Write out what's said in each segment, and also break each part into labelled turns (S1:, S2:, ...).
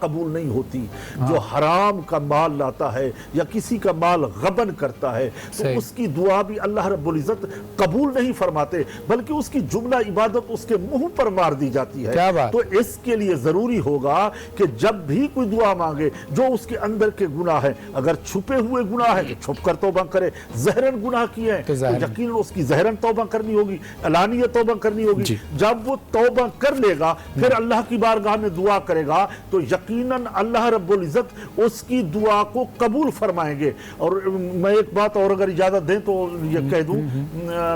S1: قبول نہیں ہوتی، جو حرام کا مال لاتا ہے یا کسی کا مال غبن کرتا ہے تو اس کی دعا بھی اللہ رب العزت قبول نہیں فرماتے، بلکہ اس کی جملہ عبادت اس کے منہ پر مار دی جاتی ہے۔ تو اس کے لیے ضروری ہوگا کہ جب بھی کوئی دعا مانگے جو اس کے اندر کے گناہ ہیں، اگر چھپے ہوئے گناہ ہیں تو چھپ کر توبہ کرے، ظاہراً گناہ کیے ہیں تو یقیناً اس کی ظاہراً توبہ کرنی ہوگی، علانیہ توبہ کرنی ہوگی۔ جب وہ توبہ کر لے گا پھر اللہ کی بارگاہ میں دعا کرے گا تو یقیناً اللہ رب العزت اس کی دعا کو قبول فرمائیں گے۔ اور میں ایک بات اور اگر اجازت دیں تو یہ کہہ دوں،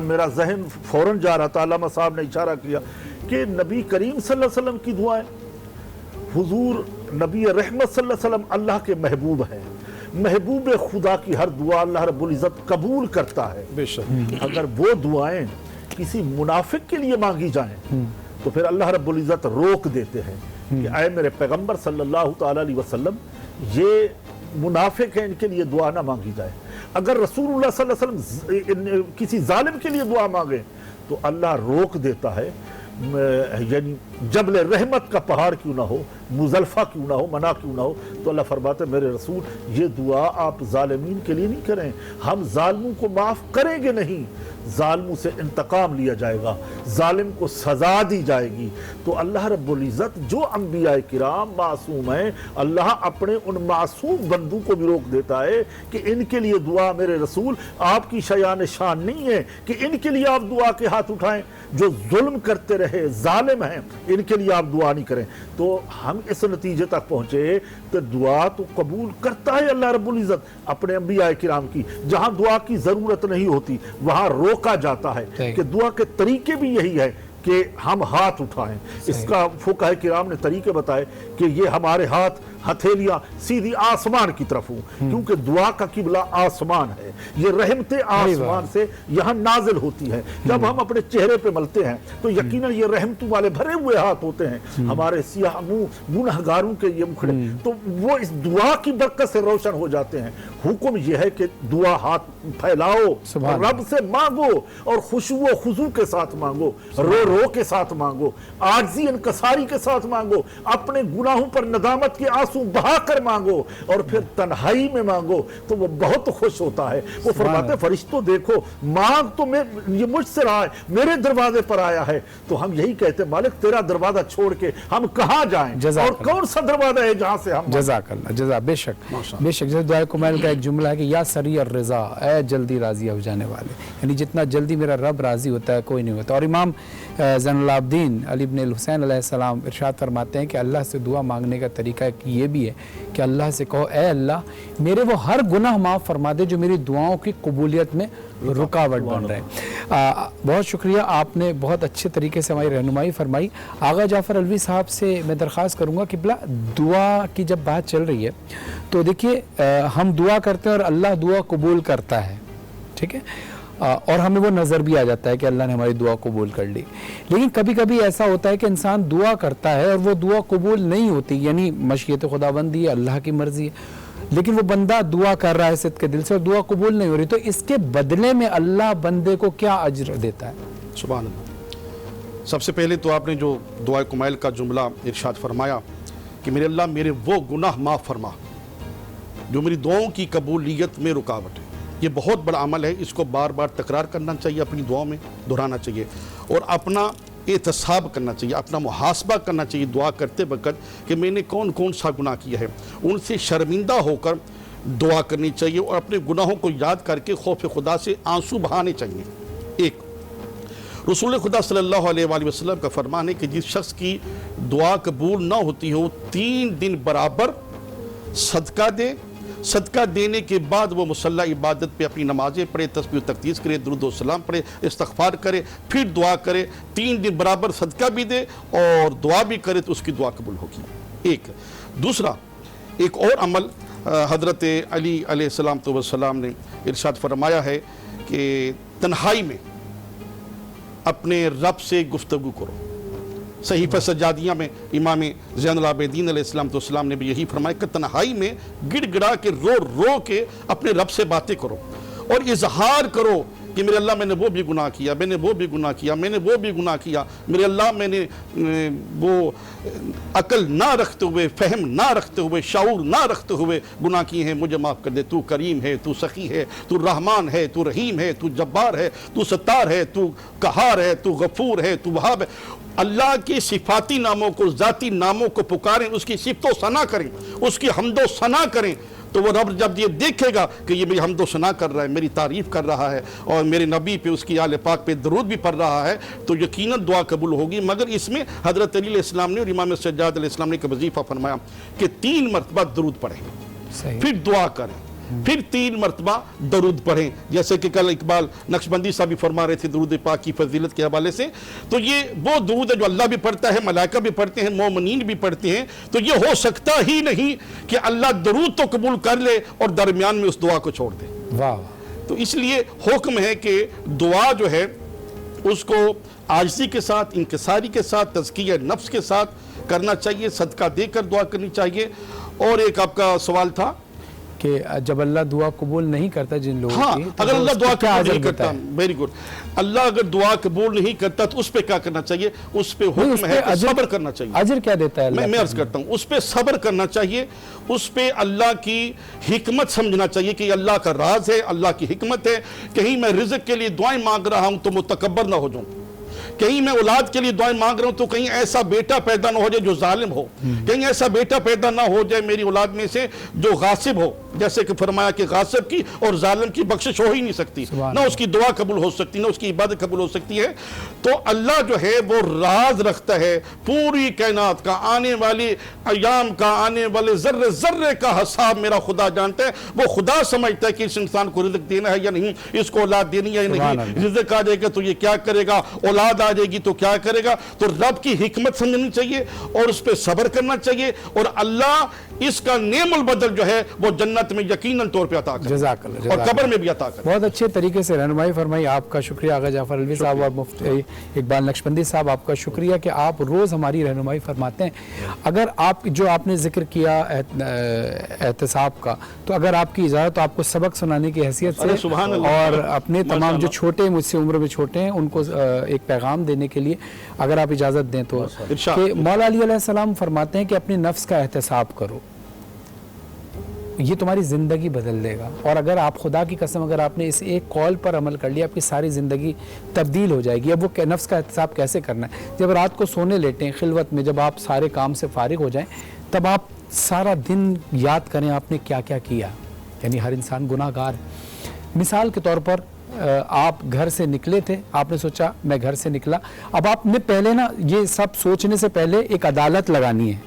S1: میرا ذہن فوراً جا رہا تھا، علامہ صاحب نے اشارہ کیا کہ نبی کریم صلی اللہ علیہ وسلم کی دعائیں، حضور نبی رحمت صلی اللہ علیہ وسلم اللہ کے محبوب ہیں، محبوب خدا کی ہر دعا اللہ رب العزت قبول کرتا ہے۔ بے شک اگر وہ دعائیں کسی منافق کے لیے مانگی جائیں تو پھر اللہ رب العزت روک دیتے ہیں کہ اے میرے پیغمبر صلی اللہ تعالی علیہ وسلم، یہ منافق ہیں، ان کے لیے دعا نہ مانگی جائے۔ اگر رسول اللہ صلی اللہ علیہ وسلم کسی ظالم کے لیے دعا مانگے تو اللہ روک دیتا ہے، یعنی جبل رحمت کا پہاڑ کیوں نہ ہو، مزدلفہ کیوں نہ ہو، منع کیوں نہ ہو، تو اللہ فرماتے ہیں میرے رسول یہ دعا آپ ظالمین کے لیے نہیں کریں، ہم ظالموں کو معاف کریں گے نہیں، ظالموں سے انتقام لیا جائے گا، ظالم کو سزا دی جائے گی۔ تو اللہ رب العزت جو انبیاء کرام معصوم ہیں، اللہ اپنے ان معصوم بندوں کو بھی روک دیتا ہے کہ ان کے لیے دعا میرے رسول آپ کی شایان شان نہیں ہے کہ ان کے لیے آپ دعا کے ہاتھ اٹھائیں، جو ظلم کرتے رہے ظالم ہیں ان کے لیے آپ دعا نہیں کریں۔ تو ہم اس نتیجے تک پہنچے کہ دعا تو قبول کرتا ہے اللہ رب العزت اپنے انبیاء کرام کی، جہاں دعا کی ضرورت نہیں ہوتی وہاں روکا جاتا ہے کہ دعا کے طریقے بھی یہی ہے کہ ہم ہاتھ اٹھائیں۔ اس کا فقہاء کرام نے طریقے بتائے کہ یہ ہمارے ہاتھ ہتھیلیاں سیدھی آسمان کی طرف ہوں، کیونکہ دعا کا قبلہ آسمان ہے، یہ رحمتیں آسمان سے یہاں نازل ہوتی ہیں۔ جب ہم اپنے چہرے پہ ملتے ہیں تو یقیناً یہ رحمتوں والے بھرے ہوئے ہاتھ ہوتے ہیں، ہمارے سیاہ منہ گنہگاروں کے یہ مکھڑے تو وہ اس دعا کی برکت سے روشن ہو جاتے ہیں۔ حکم یہ ہے کہ دعا ہاتھ پھیلاؤ، رب سے مانگو اور خشوع و خضوع کے ساتھ مانگو، رو رو کے ساتھ مانگو، عاجزی انکساری کے ساتھ مانگو، اپنے گناہوں پر ندامت کے آنسو بہا کر مانگو اور پھر تنہائی میں مانگو تو وہ بہت خوش ہوتا ہے۔ وہ فرماتے ہیں فرشتوں دیکھو مانگ تو یہ مجھ سے رہا ہے، میرے دروازے پر آیا ہے۔ تو ہم یہی کہتے ہیں مالک تیرا دروازہ چھوڑ کے ہم کہاں جائیں اور کون سا دروازہ ہے جہاں سے ہم
S2: جزاک اللہ جزا بے شک بے شک۔ جیسے دعائے کمیل کا ایک جملہ ہے کہ یا سری الرضا، اے جلدی راضی ہو جانے والے، یعنی جتنا جلدی میرا رب راضی ہوتا ہے کوئی نہیں ہوتا۔ اور امام زین العابدین علی بن الحسین علیہ السلام ارشاد فرماتے ہیں کہ اللہ سے دعا مانگنے کا طریقہ یہ بھی ہے کہ اللہ سے کہو اے اللہ میرے وہ ہر گناہ معاف فرما دے جو میری دعاؤں کی قبولیت میں رکاوٹ بن رہے ہیں۔ بہت شکریہ، آپ نے بہت اچھے طریقے سے ہماری رہنمائی فرمائی۔ آغا جعفر علوی صاحب سے میں درخواست کروں گا کہ بلا دعا کی جب بات چل رہی ہے تو دیکھیے ہم دعا کرتے ہیں اور اللہ دعا قبول کرتا ہے، ٹھیک ہے، اور ہمیں وہ نظر بھی آ جاتا ہے کہ اللہ نے ہماری دعا قبول کر لی۔ لیکن کبھی کبھی ایسا ہوتا ہے کہ انسان دعا کرتا ہے اور وہ دعا قبول نہیں ہوتی، یعنی مشیت خداوندی ہے، اللہ کی مرضی ہے، لیکن وہ بندہ دعا کر رہا ہے صدق کے دل سے اور دعا قبول نہیں ہو رہی، تو اس کے بدلے میں اللہ بندے کو کیا اجر دیتا ہے؟
S3: سبحان اللہ۔ سب سے پہلے تو آپ نے جو دعائے کمیل کا جملہ ارشاد فرمایا کہ میرے اللہ میرے وہ گناہ معاف فرما جو میری دعاؤں کی قبولیت میں رکاوٹ ہے، یہ بہت بڑا عمل ہے، اس کو بار بار تکرار کرنا چاہیے، اپنی دعاؤں میں دہرانا چاہیے اور اپنا احتساب کرنا چاہیے، اپنا محاسبہ کرنا چاہیے دعا کرتے وقت کہ میں نے کون کون سا گناہ کیا ہے، ان سے شرمندہ ہو کر دعا کرنی چاہیے اور اپنے گناہوں کو یاد کر کے خوف خدا سے آنسو بہانے چاہیے۔ ایک رسول خدا صلی اللہ علیہ وآلہ وسلم کا فرمان ہے کہ جس شخص کی دعا قبول نہ ہوتی ہو 3 دن برابر صدقہ دے، صدقہ دینے کے بعد وہ مصلی عبادت پہ اپنی نمازیں پڑھے، تسبیح و تقدیس کرے، درود و سلام پڑھے، استغفار کرے، پھر دعا کرے، 3 دن برابر صدقہ بھی دے اور دعا بھی کرے تو اس کی دعا قبول ہوگی۔ ایک دوسرا ایک اور عمل حضرت علی علیہ السلام نے ارشاد فرمایا ہے کہ تنہائی میں اپنے رب سے گفتگو کرو۔ صحیفہ سجادیہ میں امام زین العابدین علیہ السلام نے بھی یہی فرمایا کہ تنہائی میں گڑ گڑا کے رو رو کے اپنے رب سے باتیں کرو اور اظہار کرو کہ میرے اللہ میں نے وہ بھی گناہ کیا, میں نے وہ بھی گناہ کیا, میں نے وہ بھی گناہ کیا, میرے اللہ میں نے وہ عقل نہ رکھتے ہوئے, فہم نہ رکھتے ہوئے, شعور نہ رکھتے ہوئے گناہ کیے ہیں, مجھے معاف کر دے. تو کریم ہے, تو سخی ہے, تو رحمان ہے, تو رحیم ہے, تو جبار ہے, تو ستار ہے, تو قہار ہے, تو غفور ہے, تو وہاب ہے. اللہ کے صفاتی ناموں کو, ذاتی ناموں کو پکاریں, اس کی صفت و ثنا کریں, اس کی حمد و ثنا کریں, تو وہ رب جب یہ دیکھے گا کہ یہ میری حمد و ثنا کر رہا ہے, میری تعریف کر رہا ہے, اور میرے نبی پہ, اس کی آل پاک پہ درود بھی پڑھ رہا ہے, تو یقیناً دعا قبول ہوگی. مگر اس میں حضرت علی علیہ السلام نے اور امام سجاد علیہ السلام نے ایک وظیفہ فرمایا کہ 3 مرتبہ درود پڑھیں, پھر دعا کریں, پھر 3 مرتبہ درود پڑھیں. جیسے کہ کل اقبال نقشبندی صاحب بھی فرما رہے تھے درود پاک کی فضیلت کے حوالے سے. تو یہ وہ درود ہے جو اللہ بھی پڑھتا ہے, ملائکہ بھی پڑھتے ہیں, مومنین بھی پڑھتے ہیں. تو یہ ہو سکتا ہی نہیں کہ اللہ درود تو قبول کر لے اور درمیان میں اس دعا کو چھوڑ دے.
S2: واہ.
S3: تو اس لیے حکم ہے کہ دعا جو ہے اس کو عاجزی کے ساتھ, انکساری کے ساتھ, تزکیہ نفس کے ساتھ کرنا چاہیے, صدقہ دے کر دعا کرنی چاہیے. اور ایک آپ کا سوال تھا
S2: کہ جب اللہ دعا قبول نہیں کرتا جن لوگوں
S3: ہاں,
S2: کی,
S3: اگر اللہ دعا قبول نہیں
S2: کرتا
S3: کرتا, ویری گڈ, اللہ اگر دعا قبول نہیں کرتا تو اس پہ کیا کرنا چاہیے؟ اس پہ حکم ہے کہ صبر کرنا چاہیے.
S2: اجر کیا دیتا ہے اللہ؟
S3: میں عرض کرتا ہوں, اس پہ صبر کرنا چاہیے, اس پہ اللہ کی حکمت سمجھنا چاہیے کہ یہ اللہ کا راز ہے, اللہ کی حکمت ہے. کہیں میں رزق کے لیے دعائیں مانگ رہا ہوں تو متکبر نہ ہو جاؤں, کہیں میں اولاد کے لیے دعائیں مانگ رہا ہوں تو کہیں ایسا بیٹا پیدا نہ ہو جائے جو ظالم ہو, کہیں ایسا بیٹا پیدا نہ ہو جائے میری اولاد میں سے جو غاصب ہو. جیسے کہ فرمایا کہ غاصب کی اور ظالم کی بخشش ہو ہی نہیں سکتی, نہ اس کی دعا قبول ہو سکتی, نہ اس کی عبادت قبول ہو سکتی ہے. تو اللہ جو ہے وہ راز رکھتا ہے پوری کائنات کا, آنے والی ایام کا, آنے والے ذرے ذرے کا حساب میرا خدا جانتا ہے. وہ خدا سمجھتا ہے کہ اس انسان کو رزق دینا ہے یا نہیں, اس کو اولاد دینی ہے یا نہیں, رزق آ جائے گا تو یہ کیا کرے گا, اولاد آ جائے گی تو کیا کرے گا. تو رب کی حکمت سمجھنی چاہیے اور اس پہ صبر کرنا چاہیے, اور اللہ اس کا نعم البدل جو ہے وہ جنت میں یقیناً طور پہ عطا کرے,
S2: جزاک اللہ,
S3: اور قبر میں بھی عطا کرے.
S2: بہت اچھے طریقے سے رہنمائی فرمائی. آپ کا شکریہ آغا جعفر علوی صاحب اور مفتی اقبال نقشبندی صاحب, آپ کا شکریہ کہ آپ روز ہماری رہنمائی فرماتے ہیں. اگر آپ جو آپ نے ذکر کیا احتساب کا, تو اگر آپ کی اجازت تو آپ کو سبق سنانے کی حیثیت سے اور اپنے تمام جو چھوٹے, مجھ سے عمر میں چھوٹے ہیں, ان کو ایک پیغام دینے کے لیے اگر آپ اجازت دیں تو, کہ مولا علی علیہ السلام فرماتے ہیں کہ اپنے نفس کا احتساب کرو, یہ تمہاری زندگی بدل دے گا. اور اگر آپ خدا کی قسم اگر آپ نے اس ایک قول پر عمل کر لیا, آپ کی ساری زندگی تبدیل ہو جائے گی. اب وہ نفس کا احتساب کیسے کرنا ہے؟ جب رات کو سونے لیٹیں خلوت میں, جب آپ سارے کام سے فارغ ہو جائیں, تب آپ سارا دن یاد کریں آپ نے کیا کیا کیا. یعنی ہر انسان گناہ گار ہے. مثال کے طور پر آپ گھر سے نکلے تھے, آپ نے سوچا میں گھر سے نکلا. اب آپ نے پہلے نا یہ سب سوچنے سے پہلے ایک عدالت لگانی ہے.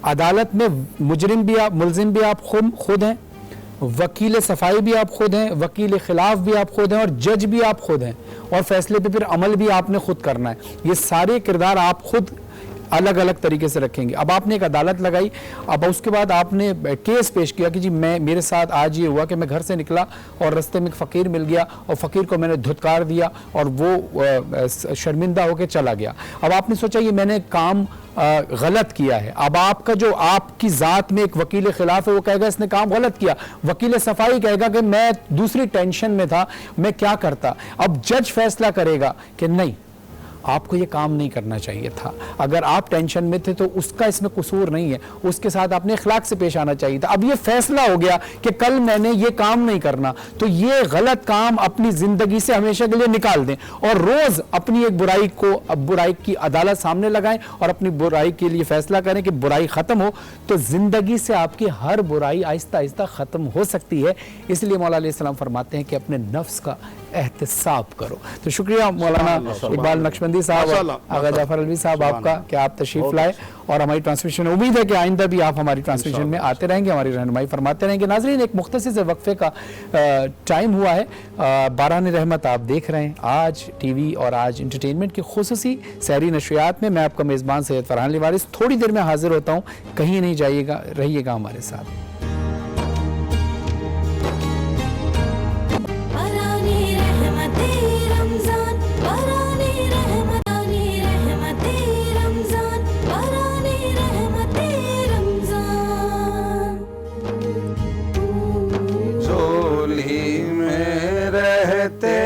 S2: عدالت میں مجرم بھی آپ, ملزم بھی آپ خود ہیں, وکیل صفائی بھی آپ خود ہیں, وکیل خلاف بھی آپ خود ہیں, اور جج بھی آپ خود ہیں, اور فیصلے پہ پھر عمل بھی آپ نے خود کرنا ہے. یہ سارے کردار آپ خود الگ الگ طریقے سے رکھیں گے. اب آپ نے ایک عدالت لگائی, اب اس کے بعد آپ نے کیس پیش کیا کہ جی میرے ساتھ آج یہ ہوا کہ میں گھر سے نکلا اور رستے میں ایک فقیر مل گیا, اور فقیر کو میں نے دھتکار دیا اور وہ شرمندہ ہو کے چلا گیا. اب آپ نے سوچا یہ میں نے کام غلط کیا ہے. اب آپ کا جو آپ کی ذات میں ایک وکیل خلاف ہے, وہ کہے گا اس نے کام غلط کیا. وکیل صفائی کہے گا کہ میں دوسری ٹینشن میں تھا, میں کیا کرتا. اب جج فیصلہ کرے گا کہ نہیں, آپ کو یہ کام نہیں کرنا چاہیے تھا. اگر آپ ٹینشن میں تھے تو اس کا اس میں قصور نہیں ہے, اس کے ساتھ آپ نے اخلاق سے پیش آنا چاہیے تھا. اب یہ فیصلہ ہو گیا کہ کل میں نے یہ کام نہیں کرنا, تو یہ غلط کام اپنی زندگی سے ہمیشہ کے لیے نکال دیں, اور روز اپنی ایک برائی کی عدالت سامنے لگائیں اور اپنی برائی کے لیے فیصلہ کریں کہ برائی ختم ہو, تو زندگی سے آپ کی ہر برائی آہستہ آہستہ ختم ہو سکتی ہے. اس لیے مولا علیہ السلام فرماتے ہیں کہ اپنے نفس کا احتساب کرو. تو شکریہ مولانا اقبال نقشبندی صاحب, آغا جعفر علوی صاحب آپ کا کہ آپ تشریف لائے اور ہماری ٹرانسمیشن, امید ہے کہ آئندہ بھی آپ ہماری ٹرانسمیشن میں آتے رہیں گے, ہماری رہنمائی فرماتے رہیں گے. ناظرین, ایک مختصر سے وقفے کا ٹائم ہوا ہے. باران رحمت آپ دیکھ رہے ہیں آج ٹی وی اور آج انٹرٹینمنٹ کی خصوصی سحری نشریات میں. میں آپ کا میزبان سید فرحان علی وارث تھوڑی دیر میں حاضر ہوتا ہوں, کہیں نہیں جائیے گا, رہیے گا ہمارے ساتھ.
S4: تے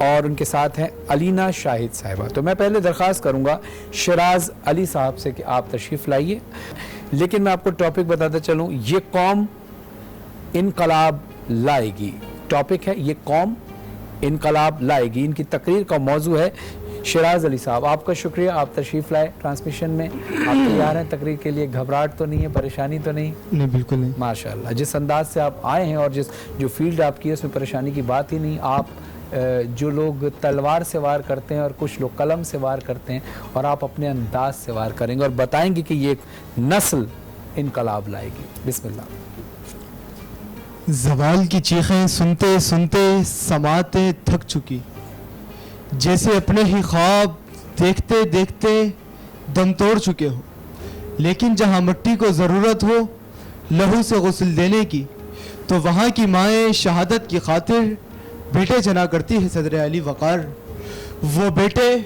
S2: اور ان کے ساتھ ہیں علینا شاہد صاحبہ. تو میں پہلے درخواست کروں گا شیراز علی صاحب سے کہ آپ تشریف لائیے. لیکن میں آپ کو ٹاپک بتاتا چلوں, یہ قوم انقلاب لائے گی. ٹاپک ہے یہ قوم انقلاب لائے گی. ان کی تقریر کا موضوع ہے. شیراز علی صاحب, آپ کا شکریہ, آپ تشریف لائے ٹرانسمیشن میں. آپ تیار ہیں تقریر کے لیے؟ گھبراہٹ تو نہیں ہے, پریشانی تو نہیں؟
S5: نہیں, بالکل نہیں.
S2: ماشاءاللہ, جس انداز سے آپ آئے ہیں اور جو فیلڈ آپ کی ہے اس میں پریشانی کی بات ہی نہیں. آپ جو لوگ تلوار سے وار کرتے ہیں اور کچھ لوگ قلم سے وار کرتے ہیں, اور آپ اپنے انداز سے وار کریں گے اور بتائیں گے کہ یہ ایک نسل انقلاب لائے گی. بسم اللہ.
S5: زوال کی چیخیں سنتے سنتے سماعتیں تھک چکی, جیسے اپنے ہی خواب دیکھتے دیکھتے دم توڑ چکے ہو. لیکن جہاں مٹی کو ضرورت ہو لہو سے غسل دینے کی, تو وہاں کی مائیں شہادت کی خاطر بیٹے جنا کرتی ہے صدر علی وقار. وہ بیٹے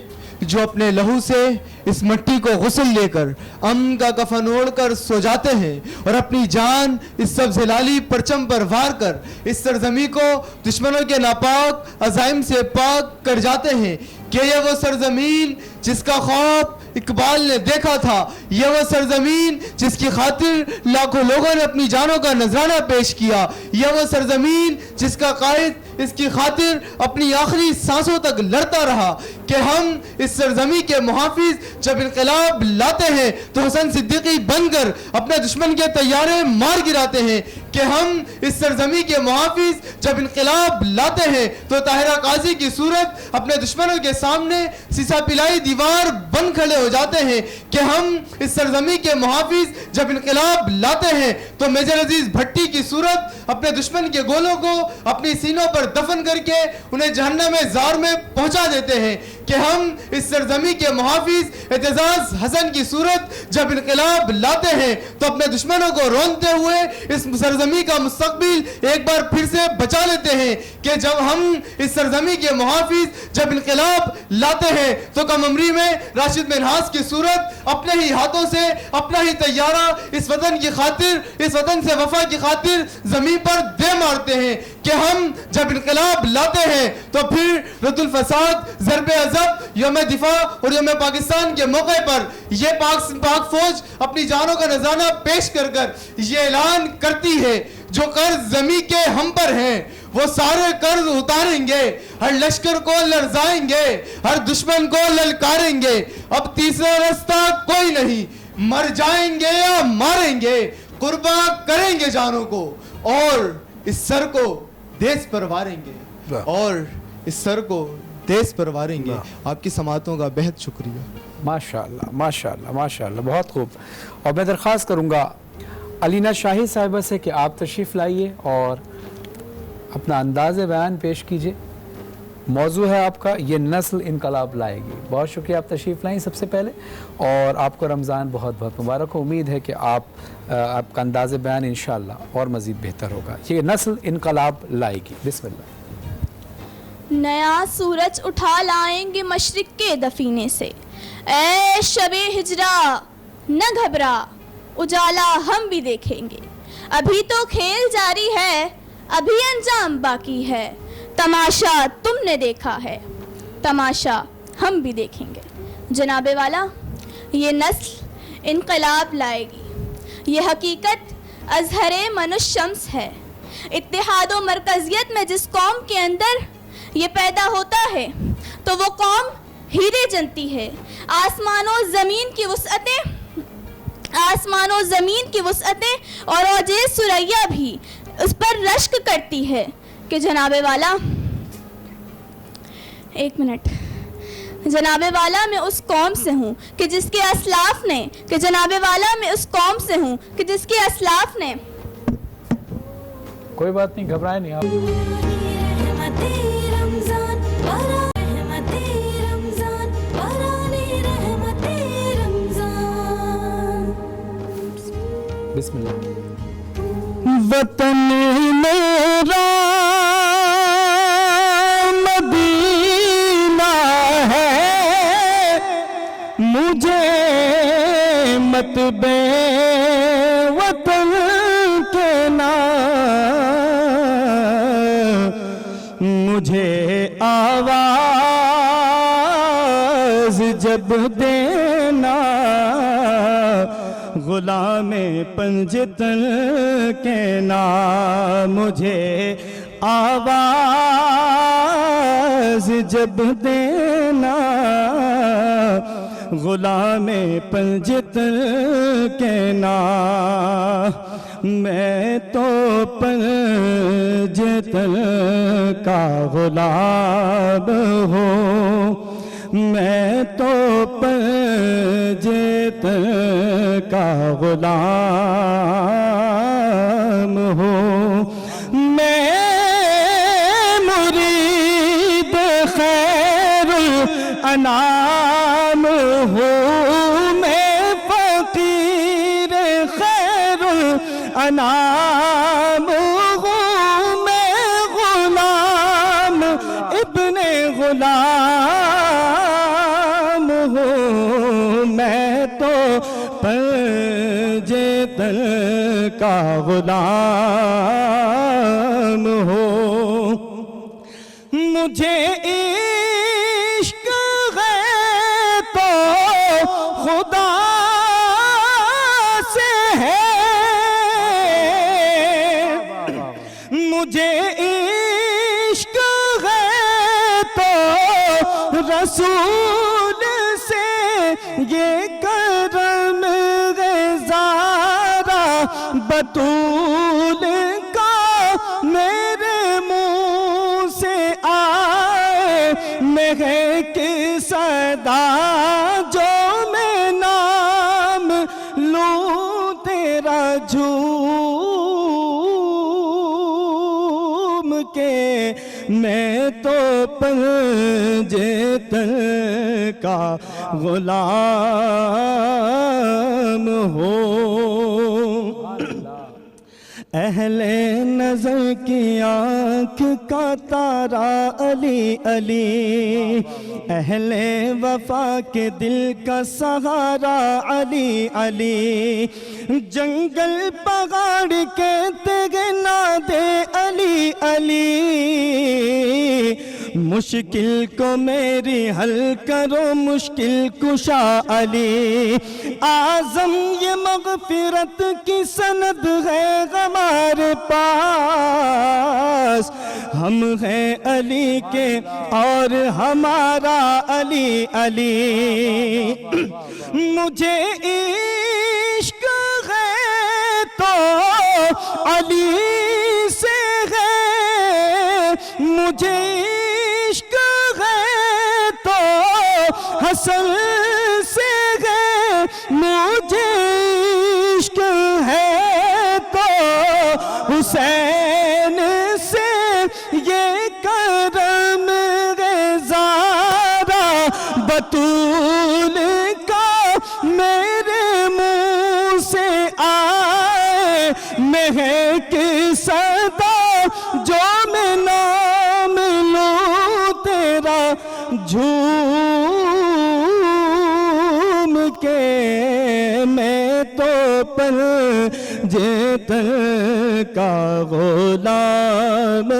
S5: جو اپنے لہو سے اس مٹی کو غسل لے کر امن کا کفن اوڑھ کر سو جاتے ہیں, اور اپنی جان اس سبز ہلالی پرچم پر وار کر اس سرزمین کو دشمنوں کے ناپاک عزائم سے پاک کر جاتے ہیں. کہ یہ وہ سرزمین جس کا خواب اقبال نے دیکھا تھا, یہ وہ سرزمین جس کی خاطر لاکھوں لوگوں نے اپنی جانوں کا نذرانہ پیش کیا, یہ وہ سرزمین جس کا قائد اس کی خاطر اپنی آخری سانسوں تک لڑتا رہا. کہ ہم اس سرزمین کے محافظ جب انقلاب لاتے ہیں تو حسن صدیقی بن کر اپنے دشمن کے طیارے مار گراتے ہیں. کہ ہم اس سرزمین کے محافظ جب انقلاب لاتے ہیں تو طاہرہ قاضی کی صورت اپنے دشمنوں کے سامنے سیسا پلائی دیوار بن کھڑے ہو جاتے ہیں. کہ ہم اس سرزمین کے محافظ جب انقلاب لاتے ہیں تو میجر عزیز بھٹی کی صورت اپنے دشمن کے گولوں کو اپنی سینوں پر دفن کر کے انہیں جہنم زار میں پہنچا دیتے ہیں. کہ ہم اس سرزمین کے محافظ اعتزاز حسن کی صورت جب انقلاب لاتے ہیں تو اپنے دشمنوں کو رونتے ہوئے اس سرزمین کا مستقبل ایک بار پھر سے بچا لیتے ہیں. کہ جب ہم اس سرزمین کے محافظ جب انقلاب لاتے ہیں تو کم عمری میں راشد منہاس کی صورت اپنے ہی ہاتھوں سے اپنا ہی طیارہ اس وطن کی خاطر, اس وطن سے وفا کی خاطر زمین پر دے مارتے ہیں. کہ ہم جب انقلاب لاتے ہیں تو پھر رد الفساد, ضرب عضب, یوم دفاع اور یوم پاکستان کے موقع پر یہ پاک فوج اپنی جانوں کا نذرانہ پیش کر کر یہ اعلان کرتی ہے جو قرض زمین کے ہم پر ہیں وہ سارے قرض اتاریں گے, ہر لشکر کو لرزائیں گے, ہر دشمن کو للکاریں گے. اب تیسرا رستہ کوئی نہیں, مر جائیں گے یا ماریں گے, قربان کریں گے جانوں کو اور اس سر کو دیس پر واریں گے, اور اس سر کو دیس پر واریں گے. آپ کی سماعتوں کا بہت شکریہ.
S2: ماشاءاللہ ماشاءاللہ ماشاءاللہ, بہت خوب. اور میں درخواست کروں گا علینا شاہد صاحبہ سے کہ آپ تشریف لائیے اور اپنا انداز بیان پیش کیجئے. موضوع ہے آپ کا یہ نسل انقلاب لائے گی. بہت شکریہ, آپ تشریف لائیں سب سے پہلے, اور آپ کو رمضان بہت بہت مبارک ہو. امید ہے کہ آپ کا انداز بیان انشاءاللہ اور مزید بہتر ہوگا. یہ نسل انقلاب لائے گی. بسم اللہ.
S6: نیا سورج اٹھا لائیں گے مشرق کے دفینے سے, اے شب ہجرا نہ گھبرا, اجالا ہم بھی دیکھیں گے. ابھی تو کھیل جاری ہے, ابھی انجام باقی ہے. تماشا تم نے دیکھا ہے, تماشا ہم بھی دیکھیں گے. جناب والا, یہ نسل انقلاب لائے گی. یہ حقیقت اظہر منش شمس ہے. اتحاد و مرکزیت میں جس قوم کے اندر یہ پیدا ہوتا ہے تو وہ قوم ہیرے جنتی ہے. آسمان و زمین کی وسعتیں, آسمان و زمین کی وسعتیں اور اوجِ ثریا بھی اس پر رشک کرتی ہے. کہ جناب والا, ایک منٹ, جناب والا میں اس قوم سے ہوں کہ جس کے اسلاف نے, کہ جناب والا میں اس قوم سے ہوں کہ جس کے اسلاف نے.
S2: کوئی بات نہیں, گھبرائے نہیں آپ. بسم اللہ.
S4: وطن میرا مدینہ ہے, مجھے مت بے وطن کے نام, مجھے آواز جب دینا غلام پنجتن کے نام مجھے آواز جب دینا غلام پنجتن کے نام میں تو پنجتن کا غلام ہوں میں تو پنجتن کا غلام ہوں میں مرید خیر الانام ہوں میں فقیر خیر الانام ہوں میں غلام ابن غلام ہوں میں تو پنجتن کا غلام ہوں مجھے عشق ہے تو خدا سے ہے مجھے عشق ہے تو رسول سے یہ کرم گزارا بطول کا میرے منہ سے آئے مہک صدا جو میں نام لوں تیرا جھوم کے میں تو پنجتن کا غلام ہوں اہل نظر کی آنکھ کا تارا علی علی اہل وفا کے دل کا سہارا علی علی جنگل پہاڑ کہتے گے نادے علی علی مشکل کو میری حل کرو مشکل کشا علی اعظم یہ مغفرت کی سند ہے ہمارے پاس ہم ہیں علی کے اور ہمارا علی علی مجھے عشق ہے تو علی سے ہے مجھے عشق ہے تو حسن سے ہے مجھے عشق ہے تو حسین سے یہ کرم گزارا بطول کا میرے منہ سے آئے مہک صدا جو میں نام لوں تیرا جھوم کے میں تو پنجتن کا غلام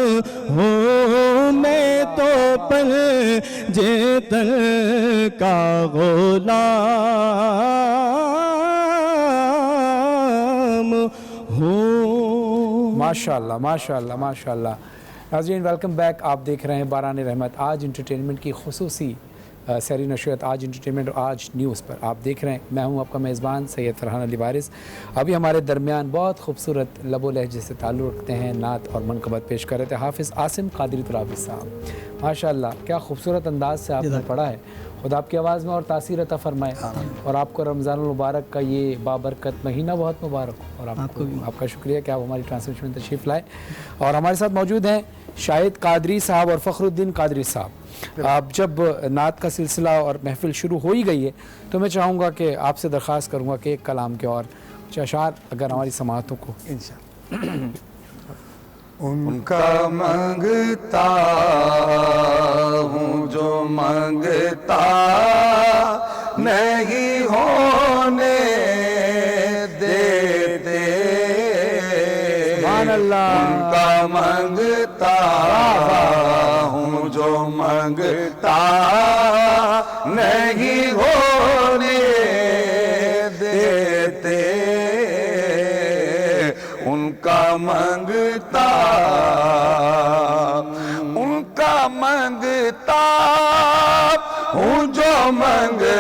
S4: ہوں میں تو پنجتن کا غلام ہوں
S2: ماشاءاللہ ماشاءاللہ ماشاءاللہ ناظرین ویلکم بیک آپ دیکھ رہے ہیں باران رحمت آج انٹرٹینمنٹ کی خصوصی سحری نشریات آج انٹرٹینمنٹ اور آج نیوز پر آپ دیکھ رہے ہیں میں ہوں آپ کا میزبان سید فرحان علی وارث ابھی ہمارے درمیان بہت خوبصورت لب و لہجے سے تعلق رکھتے ہیں نعت اور منقبت پیش کر رہے تھے حافظ عاصم قادری ترابی صاحب ماشاءاللہ کیا خوبصورت انداز سے آپ نے پڑھا ہے خدا آپ کی آواز میں اور تاثیر عطا فرمائے اور آپ کو رمضان المبارک کا یہ بابرکت مہینہ بہت مبارک ہو اور آپ کا شکریہ کہ آپ ہماری ٹرانسمیشن میں تشریف لائے اور ہمارے ساتھ موجود ہیں شاہد قادری صاحب اور فخر الدین قادری صاحب اب جب نعت کا سلسلہ اور محفل شروع ہو ہی گئی ہے تو میں چاہوں گا کہ آپ سے درخواست کروں گا کہ ایک کلام کے اور کچھ اشعار اگر ہماری سماعتوں کو
S7: ان کا مانگتا ہوں جو مانگتا نہیں ہونے دیتے
S2: سبحان اللہ
S7: ان کا مانگتا ہوں جو مانگتا نہیں ہو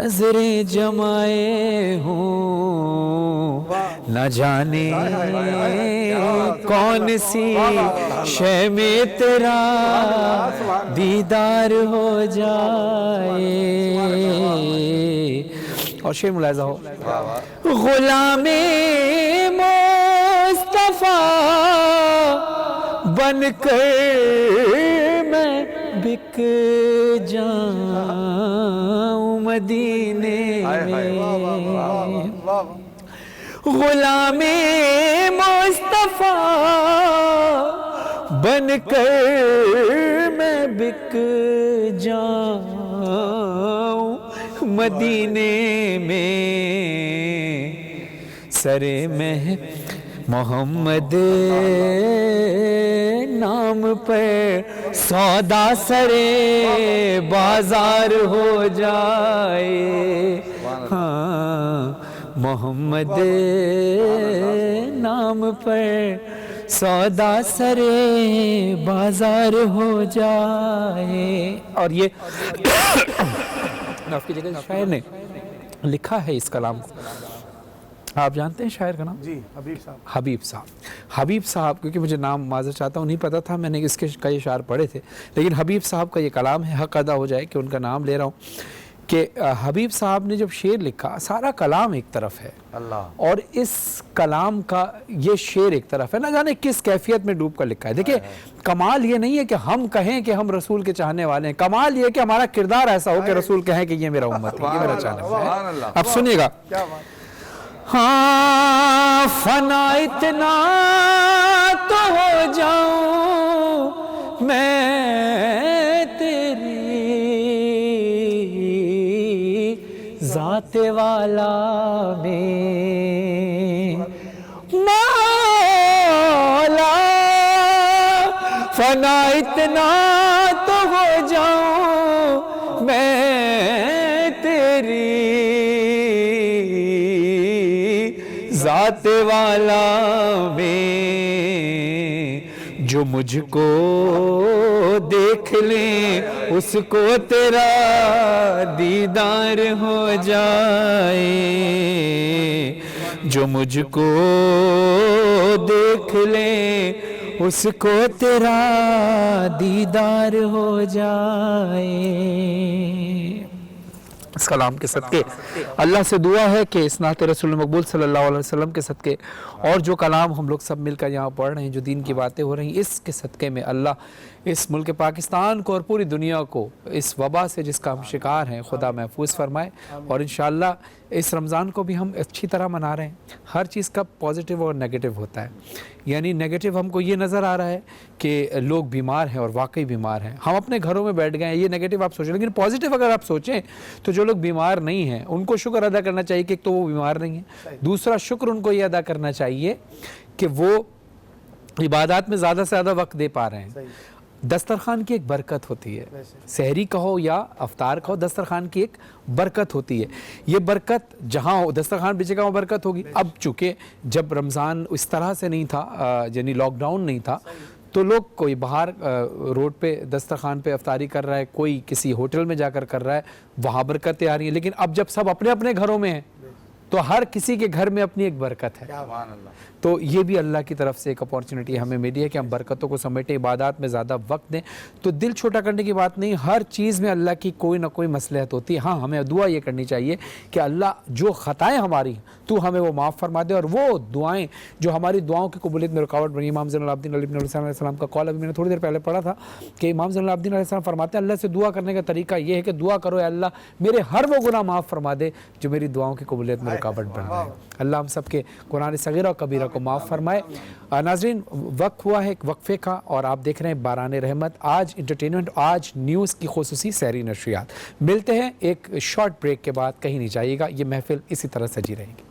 S2: نظریں جمائے ہوں نہ جانے کون سی شے میں تیرا دیدار ہو جائے. اور شعر ملاحظہ ہو. غلام مصطفیٰ بن کر میں بک جاؤں مدینے میں. غلام مصطفیٰ بن کر میں بک جاؤں مدینے میں. سرے میں محمد نام پر سودا سرے بازار ہو جائے. ہاں محمد نام پر سودا سرے بازار ہو جائے. اور یہ آپ کی جگہ شاعر نے لکھا ہے اس کلام کو. آپ جانتے ہیں شاعر کا نام؟
S8: جی حبیب صاحب.
S2: حبیب صاحب. حبیب صاحب کیونکہ مجھے نام معذرت چاہتا ہوں نہیں پتا تھا, میں نے اس کے کئی اشعار پڑھے تھے, لیکن حبیب صاحب کا یہ کلام ہے, حق ادا ہو جائے کہ ان کا نام لے رہا ہوں, کہ حبیب صاحب نے جب شعر لکھا, سارا کلام ایک طرف ہے اور اس کلام کا یہ شعر ایک طرف ہے, نہ جانے کس کیفیت میں ڈوب کر لکھا ہے. دیکھیں کمال یہ نہیں ہے کہ ہم کہیں کہ ہم رسول کے چاہنے والے ہیں, کمال یہ کہ ہمارا کردار ایسا ہو کہ رسول کہیں کہ یہ میرا امت ہے, یہ میرا چاہنے والا ہے. اب سنیے گا. ہاں فنا اتنا تو ہو جاؤں میں تیری ذات والا میں مولا, فنا اتنا تو ہو جاؤں میں تیری ذات والا میں, جو مجھ کو دیکھ لیں اس کو تیرا دیدار ہو جائے. جو مجھ کو دیکھ لیں اس کو تیرا دیدار ہو جائے. اس کلام کے صدقے اللہ سے دعا ہے کہ اس نعت رسول مقبول صلی اللہ علیہ وسلم کے صدقے اور جو کلام ہم لوگ سب مل کر یہاں پڑھ رہے ہیں, جو دین کی باتیں ہو رہی ہیں, اس کے صدقے میں اللہ اس ملک پاکستان کو اور پوری دنیا کو اس وبا سے جس کا ہم شکار ہیں خدا محفوظ فرمائے. اور انشاءاللہ اس رمضان کو بھی ہم اچھی طرح منا رہے ہیں. ہر چیز کا پازیٹیو اور نیگیٹو ہوتا ہے, یعنی نیگیٹو ہم کو یہ نظر آ رہا ہے کہ لوگ بیمار ہیں اور واقعی بیمار ہیں, ہم اپنے گھروں میں بیٹھ گئے ہیں, یہ نیگیٹو آپ سوچیں. لیکن پازیٹیو اگر آپ سوچیں تو جو لوگ بیمار نہیں ہیں ان کو شکر ادا کرنا چاہیے کہ ایک تو وہ بیمار نہیں ہیں, دوسرا شکر ان کو یہ ادا کرنا چاہیے کہ وہ عبادات میں زیادہ سے زیادہ وقت دے پا رہے ہیں. دسترخوان کی ایک برکت ہوتی ہے, سحری کہو یا افطار کہو, دسترخوان کی ایک برکت ہوتی ہے. یہ برکت جہاں ہو دسترخوان بچے گا وہ برکت ہوگی. اب چونکہ جب رمضان اس طرح سے نہیں تھا, یعنی لاک ڈاؤن نہیں تھا, تو لوگ کوئی باہر روڈ پہ دسترخوان پہ افطاری کر رہا ہے, کوئی کسی ہوٹل میں جا کر رہا ہے, وہاں برکتیں آ رہی ہیں. لیکن اب جب سب اپنے اپنے گھروں میں ہیں تو ہر کسی کے گھر میں اپنی ایک برکت ہے. تو یہ بھی اللہ کی طرف سے ایک اپورچنٹی ہمیں ملی ہے کہ ہم برکتوں کو سمیٹیں, عبادات میں زیادہ وقت دیں. تو دل چھوٹا کرنے کی بات نہیں, ہر چیز میں اللہ کی کوئی نہ کوئی مصلحت ہوتی ہے. ہاں ہمیں دعا یہ کرنی چاہیے کہ اللہ جو خطائیں ہماری ہیں تو ہمیں وہ معاف فرما دے, اور وہ دعائیں جو ہماری دعاؤں کی قبولیت میں رکاوٹ بنی. امام زین العابدین علی بن علیہ السلام کا قول ابھی میں نے تھوڑی دیر پہلے پڑھا تھا کہ امام زین العابدین علیہ السلام فرماتے ہیں اللہ سے دعا کرنے کا طریقہ یہ ہے کہ دعا کرو اے اللہ میرے ہر وہ گناہ معاف فرما دے جو میری دعاؤں کی قبولیت میں رکاوٹ بن رہے ہیں. اللہ ہم سب کے گناہ صغیرہ اور کبیرہ کو معاف فرمائے. ناظرین وقت ہوا ہے ایک وقفے کا, اور آپ دیکھ رہے ہیں باران رحمت, آج انٹرٹینمنٹ, آج نیوز کی خصوصی سحری نشریات. ملتے ہیں ایک شارٹ بریک کے بعد, کہیں نہیں جائیے گا, یہ محفل اسی طرح سجی رہے گی.